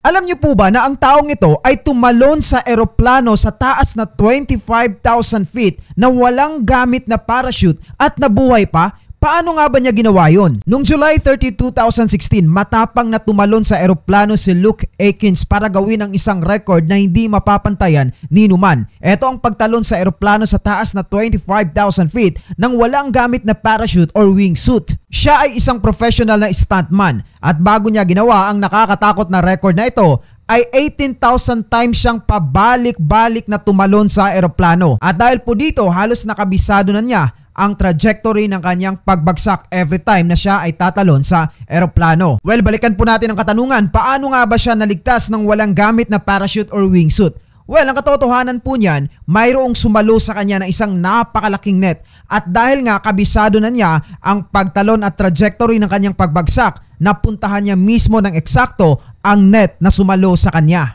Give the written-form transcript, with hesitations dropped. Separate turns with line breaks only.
Alam niyo po ba na ang taong ito ay tumalon sa eroplano sa taas na 25,000 feet na walang gamit na parachute at nabuhay pa? Paano nga ba niya ginawa yon? Noong July 30, 2016, matapang na tumalon sa eroplano si Luke Aikins para gawin ang isang record na hindi mapapantayan ni numan. Ito ang pagtalon sa eroplano sa taas na 25,000 feet nang walang gamit na parachute or wingsuit. Siya ay isang professional na stuntman at bago niya ginawa ang nakakatakot na record na ito, ay 18,000 times siyang pabalik-balik na tumalon sa eroplano. At dahil po dito, halos nakabisado na niya ang trajectory ng kanyang pagbagsak every time na siya ay tatalon sa eroplano. Well, balikan po natin ang katanungan, paano nga ba siya naligtas ng walang gamit na parachute or wingsuit? Well, ang katotohanan po niyan, mayroong sumalo sa kanya na isang napakalaking net at dahil nga kabisado na niya ang pagtalon at trajectory ng kanyang pagbagsak, napuntahan niya mismo ng eksakto ang net na sumalo sa kanya.